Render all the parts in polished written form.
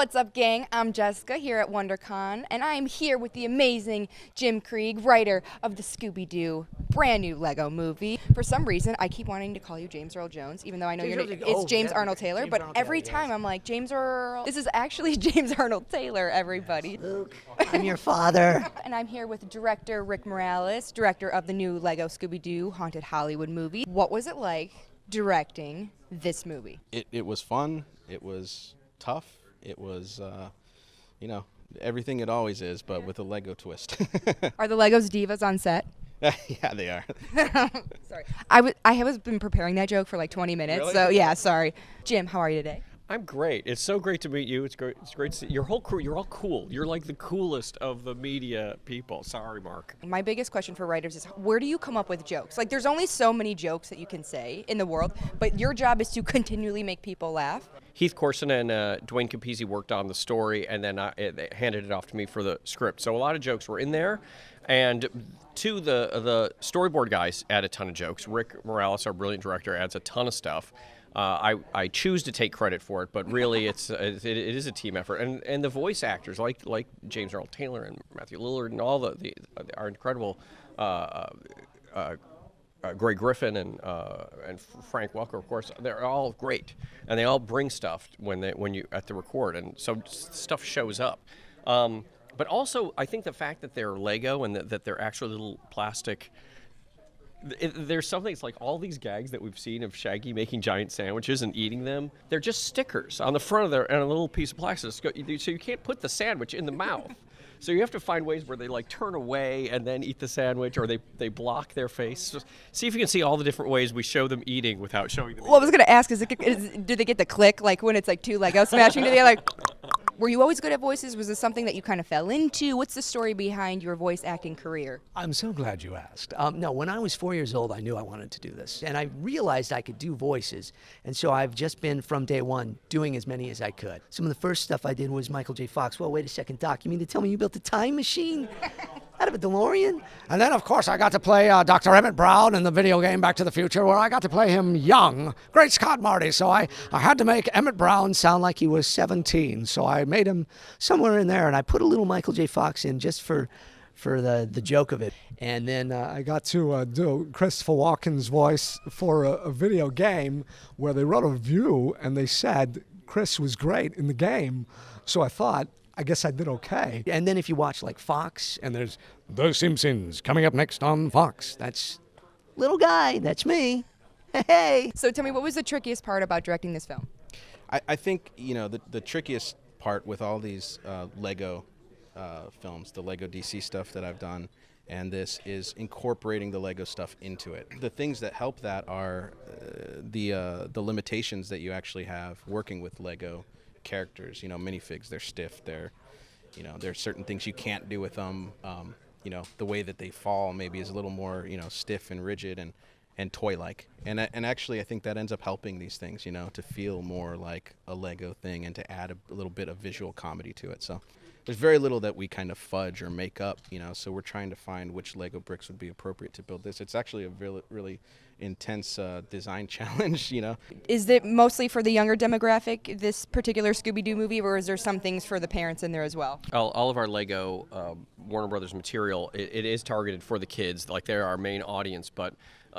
What's up, gang? I'm Jessica here at Wondercon, and I'm here with the amazing Jim Krieg, writer of the Scooby-Doo brand new Lego movie. For some reason, I keep wanting to call you James Earl Jones, even though I know it's James Arnold Taylor, but every time I'm like, James Earl. This is actually James Arnold Taylor, everybody. Luke, I'm your father. And I'm here with director Rick Morales, director of the new Lego Scooby-Doo Haunted Hollywood movie. What was it like directing this movie? It was fun. It was tough. It was, everything it always is, but with a Lego twist. Are the Legos divas on set? Yeah, they are. Sorry. I have been preparing that joke for like 20 minutes, Really? so yeah, sorry. Jim, how are you today? I'm great. It's so great to meet you. It's great to see your whole crew. You're all cool. You're like the coolest of the media people. Sorry, Mark. My biggest question for writers is, where do you come up with jokes? Like, there's only so many jokes that you can say in the world, but your job is to continually make people laugh. Heath Corson and Dwayne Capizzi worked on the story, and then they handed it off to me for the script. So a lot of jokes were in there, and the storyboard guys add a ton of jokes. Rick Morales, our brilliant director, adds a ton of stuff. I choose to take credit for it, but really it is a team effort. And the voice actors like James Earl Taylor and Matthew Lillard and all our incredible Greg Griffin and Frank Welker, of course, they're all great, and they all bring stuff when you at the record, and so stuff shows up. But also, I think the fact that they're Lego and that they're actually little plastic. There's something, it's like all these gags that we've seen of Shaggy making giant sandwiches and eating them, they're just stickers on the front of and a little piece of plastic. So you can't put the sandwich in the mouth. So you have to find ways where they like turn away and then eat the sandwich, or they block their face. Just see if you can see all the different ways we show them eating without showing them. Well, I was going to ask, do they get the click, like when it's like two Legos smashing together? Like, were you always good at voices? Was this something that you kind of fell into? What's the story behind your voice acting career? I'm so glad you asked. No, when I was 4 years old, I knew I wanted to do this. And I realized I could do voices. And so I've just been, from day one, doing as many as I could. Some of the first stuff I did was Michael J. Fox. Well, wait a second, Doc. You mean to tell me you built a time machine out of a DeLorean? And then, of course, I got to play Dr. Emmett Brown in the video game Back to the Future, where I got to play him young. Great Scott, Marty. So I had to make Emmett Brown sound like he was 17. So I made him somewhere in there, and I put a little Michael J. Fox in just for the joke of it. And then I got to do Christopher Walken's voice for a video game where they wrote a review, and they said Chris was great in the game. So I thought, I guess I did okay. And then if you watch like Fox, And there's The Simpsons coming up next on Fox. that's little guy, that's me. Hey. So tell me, what was the trickiest part about directing this film? I think, the trickiest part with all these Lego films, the Lego DC stuff that I've done, and this is incorporating the Lego stuff into it. The things that help that are the limitations that you actually have working with Lego characters. Minifigs, they're stiff. There's certain things you can't do with them. The way that they fall maybe is a little more, stiff and rigid and toy-like. And actually, I think that ends up helping these things, to feel more like a Lego thing and to add a little bit of visual comedy to it. So there's very little that we kind of fudge or make up, so we're trying to find which Lego bricks would be appropriate to build this. It's actually a really, really intense design challenge, Is it mostly for the younger demographic, this particular Scooby-Doo movie, or is there some things for the parents in there as well? All of our Lego Warner Brothers material, it is targeted for the kids, like they're our main audience, but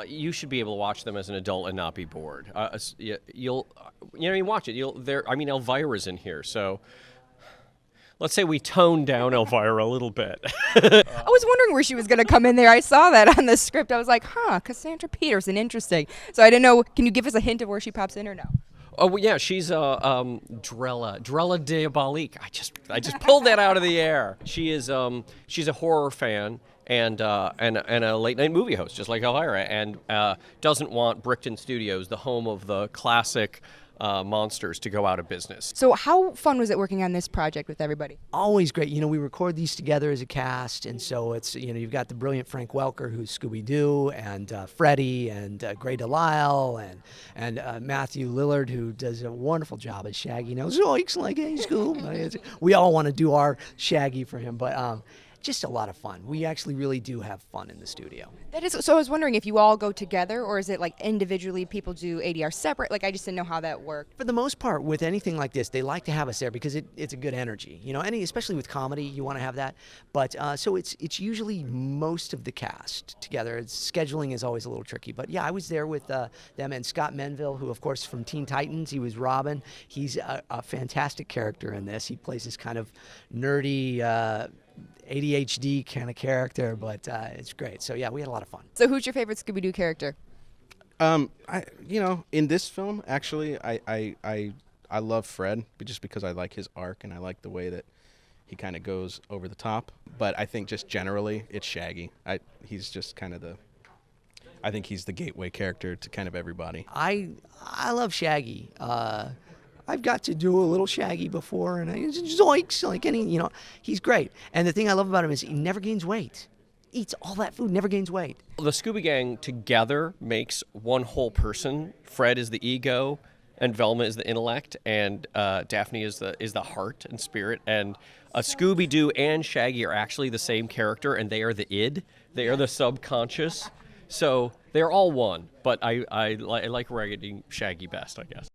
you should be able to watch them as an adult and not be bored. You watch it. Elvira's in here, so let's say we toned down Elvira a little bit. I was wondering where she was going to come in there. I saw that on the script. I was like, Cassandra Peterson, interesting. So I didn't know, can you give us a hint of where she pops in or no? Oh well, yeah, she's Drella Diabolique. I just pulled that out of the air. She's a horror fan and a late night movie host, just like Elvira, and doesn't want Brickton Studios, the home of the classic monsters, to go out of business. So how fun was it working on this project with everybody? Always great. We record these together as a cast, and so it's, you've got the brilliant Frank Welker, who's Scooby-Doo, and Freddie, and Gray Delisle, and Matthew Lillard, who does a wonderful job as Shaggy. Zoinks, like, hey, Scoob. We all want to do our Shaggy for him, but just a lot of fun. We actually really do have fun in the studio. That is, so I was wondering if you all go together, or is it like individually people do ADR separate? Like, I just didn't know how that worked. For the most part, with anything like this, they like to have us there because it's a good energy. You know, especially with comedy, you want to have that. But so it's usually most of the cast together. Scheduling is always a little tricky. But yeah, I was there with them and Scott Menville, who of course from Teen Titans, he was Robin. He's a fantastic character in this. He plays this kind of nerdy ADHD kind of character, but it's great. So yeah, we had a lot of fun. So who's your favorite Scooby-Doo character? In this film, actually, I love Fred, but just because I like his arc and I like the way that he kind of goes over the top. But I think just generally, it's Shaggy. He's just kind of I think he's the gateway character to kind of everybody. I love Shaggy. I've got to do a little Shaggy before, and zoinks, like he's great. And the thing I love about him is he never gains weight. Eats all that food, never gains weight. The Scooby Gang together makes one whole person. Fred is the ego, and Velma is the intellect, and Daphne is the heart and spirit. And Scooby-Doo and Shaggy are actually the same character, and they are the id. They are the subconscious. So they're all one, but I like raggedy Shaggy best, I guess.